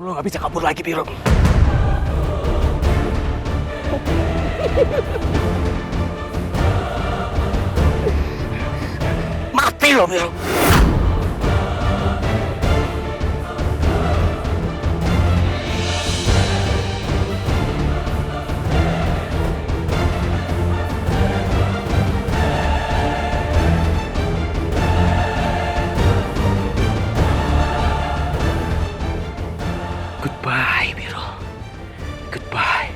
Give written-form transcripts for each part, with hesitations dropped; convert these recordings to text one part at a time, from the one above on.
Lo nggak bisa kabur lagi, Biro. Mati lo, Biro. Goodbye, Biro. Goodbye.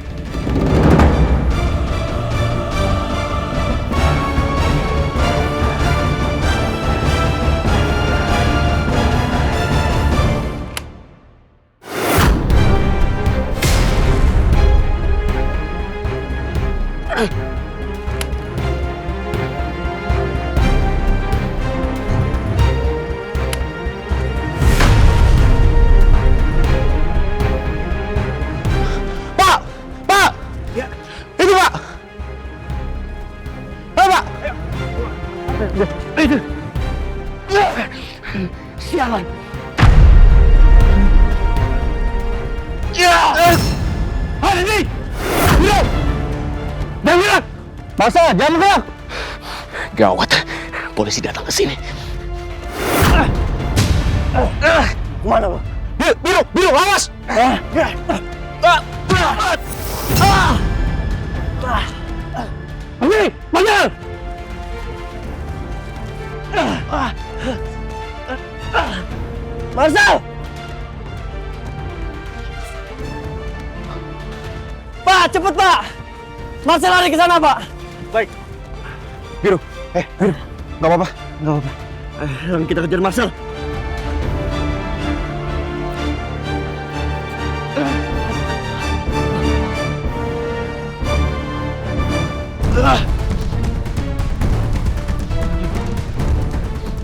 Sialan. Hari ini. Biro. Dan Biro. Masa, jangan gerak. Gawat. Polisi datang ke sini. Kemana lo? Biro, awas. Oke, panggil. Marcel! Pak, cepet Pak! Marcel lari ke sana Pak. Baik. Biro, Biro, nggak apa-apa. Nggak apa-apa. Kita kejar Marcel.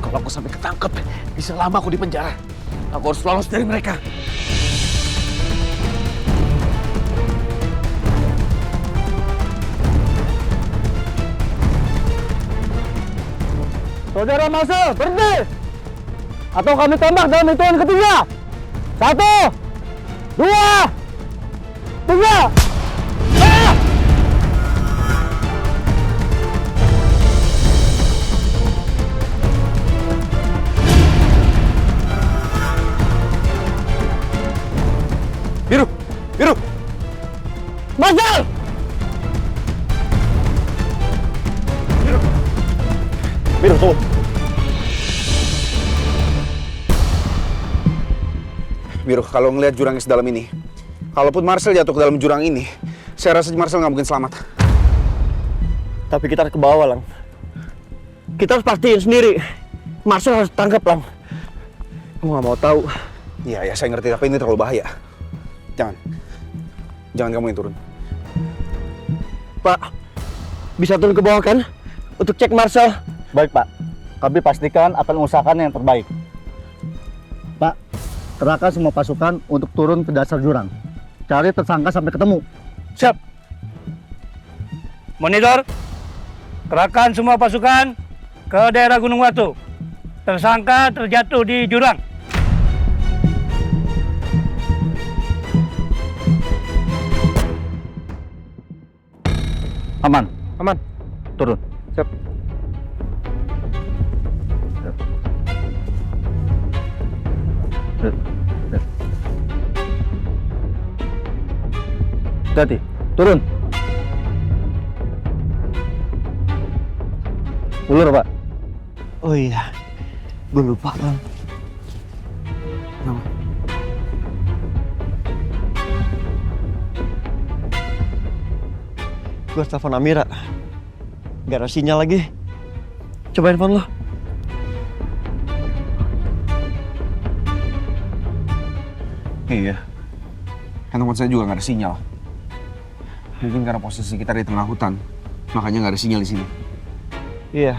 Kalau aku sampai ketangkep, bisa lama aku di penjara. Aku harus lolos dari mereka. Saudara Marcel, berhenti! Atau kami tembak dalam hitungan ketiga. 1, 2, 3. Biro! Marcel! Biro, tunggu. Biro, kalau ngelihat jurang yang sedalam ini, kalaupun Marcel jatuh ke dalam jurang ini, saya rasa Marcel nggak mungkin selamat. Tapi kita harus ke bawah, Lang. Kita harus pastiin sendiri. Marcel harus tangkap, Lang. Kamu nggak mau tahu. Iya, saya ngerti, tapi ini terlalu bahaya. Jangan kamu yang turun. Pak, bisa turun ke bawah kan? Untuk cek Marcel. Baik Pak, kami pastikan akan mengusahakan yang terbaik. Pak, kerahkan semua pasukan untuk turun ke dasar jurang. Cari tersangka sampai ketemu. Siap. Monitor, kerahkan semua pasukan ke daerah Gunung Watu. Tersangka terjatuh di jurang. Aman. Aman. Turun. Siap. Hati-hati. Turun. Ulur Pak. Oh iya, gue lupa, Lang. Gue harus telepon Amira. Gak ada sinyal lagi. Coba handphone lo. Iya. Handphone saya juga nggak ada sinyal. Mungkin karena posisi kita di tengah hutan, makanya nggak ada sinyal di sini. Iya.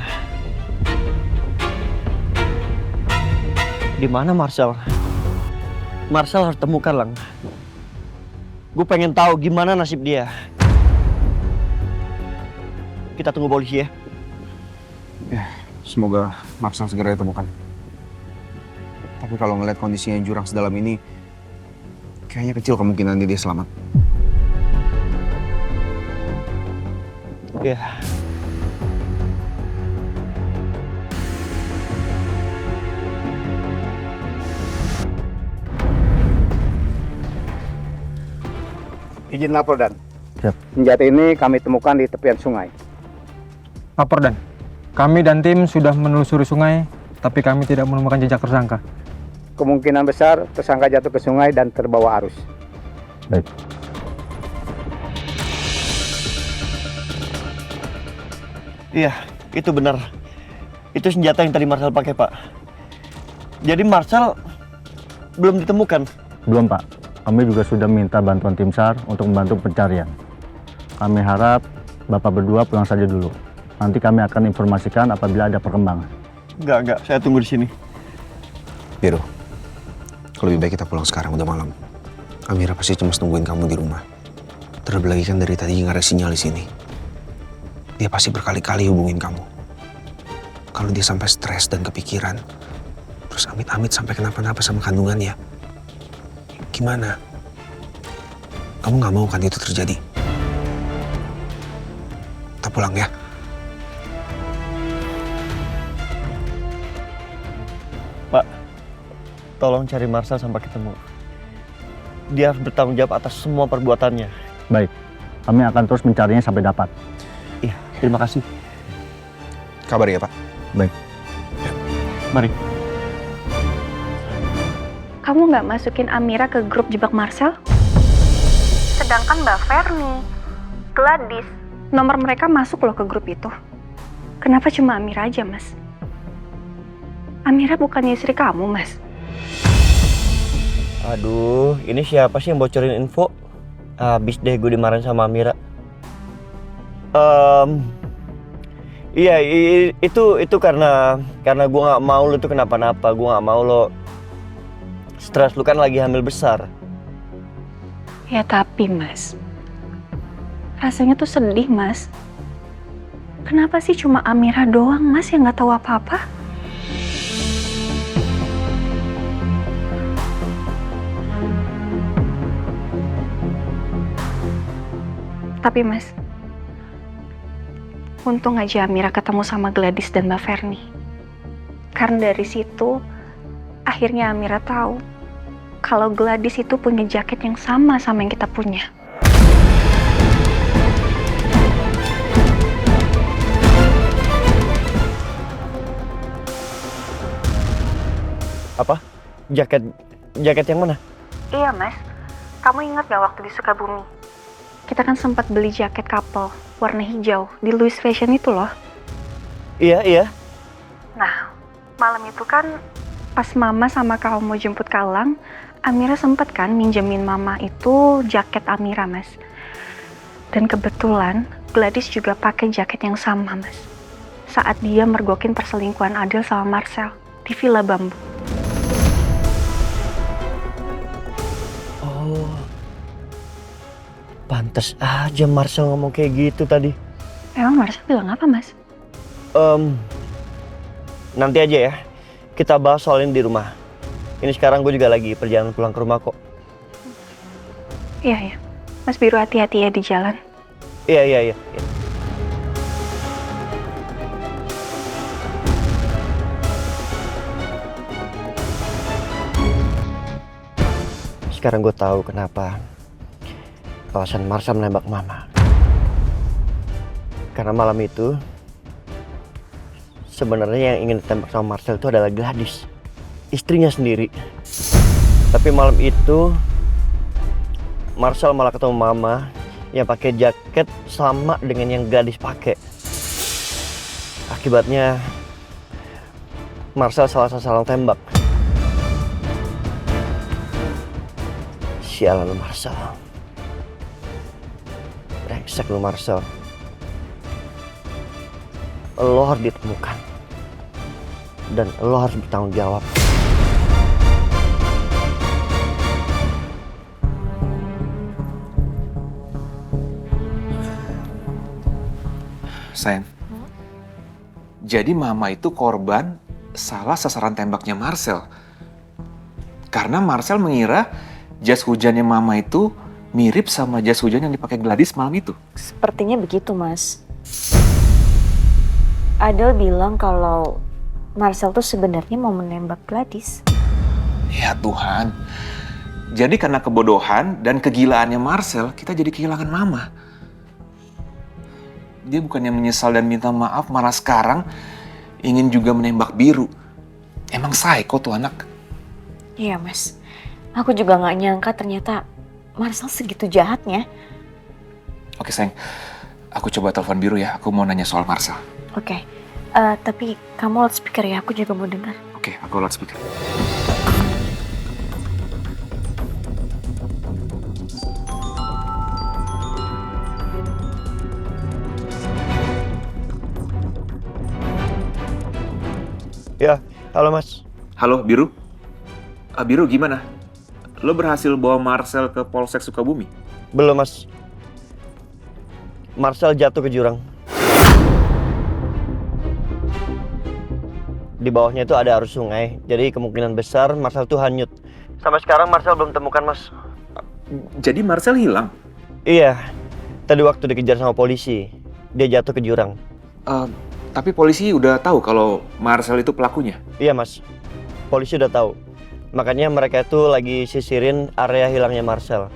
Di mana Marcel? Marcel harus temukan, Lang. Gue pengen tahu gimana nasib dia. Kita tunggu polisi ya. Ya, semoga Marcel segera ditemukan. Tapi kalau ngeliat kondisinya jurang sedalam ini, Kayaknya kecil kemungkinan dia selamat. Iya. Izin lapor, Dan. Siap. Senjata ini kami temukan di tepian sungai. Lapor Dan. Kami dan tim sudah menelusuri sungai, tapi kami tidak menemukan jejak tersangka. Kemungkinan besar tersangka jatuh ke sungai dan terbawa arus. Baik. Iya, itu benar. Itu senjata yang tadi Marcel pakai, Pak. Jadi Marcel belum ditemukan. Belum, Pak. Kami juga sudah minta bantuan tim SAR untuk membantu pencarian. Kami harap Bapak berdua pulang saja dulu. Nanti kami akan informasikan apabila ada perkembangan. Enggak. Saya tunggu di sini. Biro, lebih baik kita pulang sekarang, udah malam. Amira pasti cuma nungguin kamu di rumah. Terlebih lagi kan dari tadi nggak ada sinyal di sini. Dia pasti berkali-kali hubungin kamu. Kalau dia sampai stres dan kepikiran, terus amit-amit sampai kenapa-napa sama kandungannya, gimana? Kamu nggak mau kan itu terjadi? Kita pulang ya. Pak, tolong cari Marcel sampai ketemu. Dia harus bertanggung jawab atas semua perbuatannya. Baik, kami akan terus mencarinya sampai dapat. Iya, terima kasih. Kabar ya, Pak. Baik. Mari. Kamu nggak masukin Amira ke grup jebak Marcel? Sedangkan Mbak Ferni, Gladys, nomor mereka masuk loh ke grup itu. Kenapa cuma Amira aja, Mas? Amira bukannya istri kamu, Mas? Aduh, ini siapa sih yang bocorin info? Habis deh gue dimarahin sama Amira. Iya, itu karena gue nggak mau lo tuh kenapa-napa. Gue nggak mau lo stres, lu kan lagi hamil besar. Ya tapi, Mas, rasanya tuh sedih, Mas. Kenapa sih cuma Amira doang, Mas, yang nggak tahu apa-apa? Tapi, Mas, untung aja Amira ketemu sama Gladys dan Mbak Ferni. Karena dari situ, akhirnya Amira tahu kalau Gladys itu punya jaket yang sama yang kita punya. Apa? Jaket yang mana? Iya, Mas. Kamu ingat gak waktu di Sukabumi? Kita kan sempat beli jaket couple warna hijau di Louis Fashion itu loh. Iya. Nah, malam itu kan pas Mama sama kamu mau jemput Kalang, Amira sempet kan minjemin Mama itu jaket Amira, Mas. Dan kebetulan Gladys juga pakai jaket yang sama, Mas. Saat dia mergokin perselingkuhan Adil sama Marcel di Villa Bambu. Oh, pantes aja Marcel ngomong kayak gitu tadi. Emang Marcel bilang apa, Mas? Nanti aja ya. Kita bahas soal ini di rumah. Ini sekarang gue juga lagi perjalanan pulang ke rumah kok. Iya. Mas Biru hati-hati ya di jalan. Iya. Sekarang gue tahu kenapa alasan Marcel menembak Mama. Karena malam itu sebenarnya yang ingin ditembak sama Marcel itu adalah Gladys, istrinya sendiri. Tapi malam itu Marcel malah ketemu Mama yang pakai jaket sama dengan yang Gladys pakai. Akibatnya Marcel salah sasaran tembak. Sialan lu Marcel. Brengsek lu Marcel. Lo harus ditemukan. Dan lo harus bertanggung jawab. Sayang, jadi Mama itu korban salah sasaran tembaknya Marcel. Karena Marcel mengira jas hujannya Mama itu mirip sama jas hujan yang dipakai Gladys malam itu. Sepertinya begitu, Mas. Adel bilang kalau Marcel tuh sebenarnya mau menembak Gladys. Ya Tuhan. Jadi karena kebodohan dan kegilaannya Marcel, kita jadi kehilangan Mama. Dia bukannya menyesal dan minta maaf, malah sekarang ingin juga menembak Biru. Emang psycho tuh anak. Iya, Mas. Aku juga nggak nyangka ternyata Marcel segitu jahatnya. Oke sayang, aku coba telepon Biru ya. Aku mau nanya soal Marcel. Oke. Tapi kamu loudspeaker ya, aku juga mau dengar. Oke, aku loudspeaker. Ya, halo Mas. Halo, Biru. Biru gimana? Lo berhasil bawa Marcel ke Polsek Sukabumi? Belum Mas. Marcel jatuh ke jurang. Di bawahnya itu ada arus sungai, jadi kemungkinan besar Marcel tuh hanyut. Sampai sekarang Marcel belum temukan, Mas. Jadi Marcel hilang? Iya, tadi waktu dikejar sama polisi, dia jatuh ke jurang. Tapi polisi udah tahu kalau Marcel itu pelakunya? Iya, Mas. Polisi udah tahu. Makanya mereka itu lagi sisirin area hilangnya Marcel.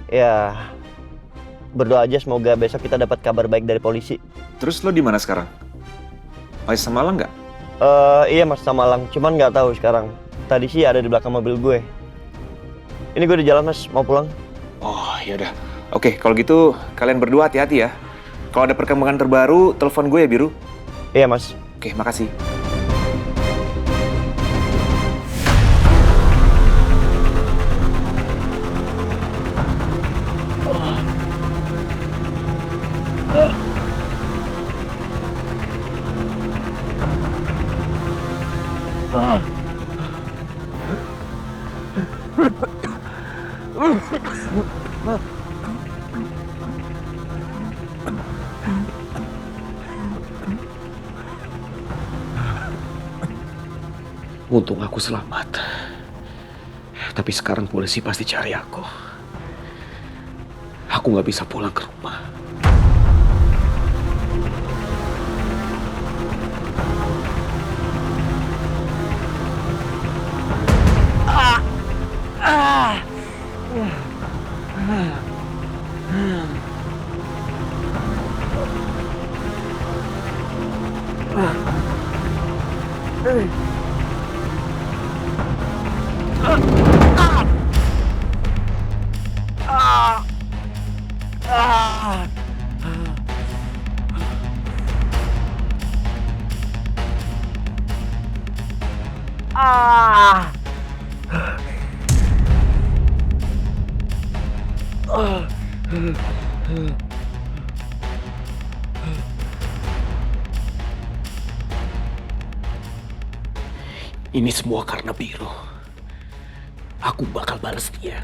Ya, berdoa aja semoga besok kita dapat kabar baik dari polisi. Terus lo di mana sekarang? Masih sama Malang nggak? Iya Mas, sama Malang. Cuman nggak tahu sekarang. Tadi sih ada di belakang mobil gue. Ini gue di jalan Mas, mau pulang. Oh, yaudah. Oke, kalau gitu kalian berdua hati-hati ya. Kalau ada perkembangan terbaru, telepon gue ya, Biru. Iya Mas. Oke, makasih. Untung aku selamat. Tapi sekarang polisi pasti cari aku. Aku nggak bisa pulang ke rumah. Ini semua karena Biru. Aku bakal balas dia.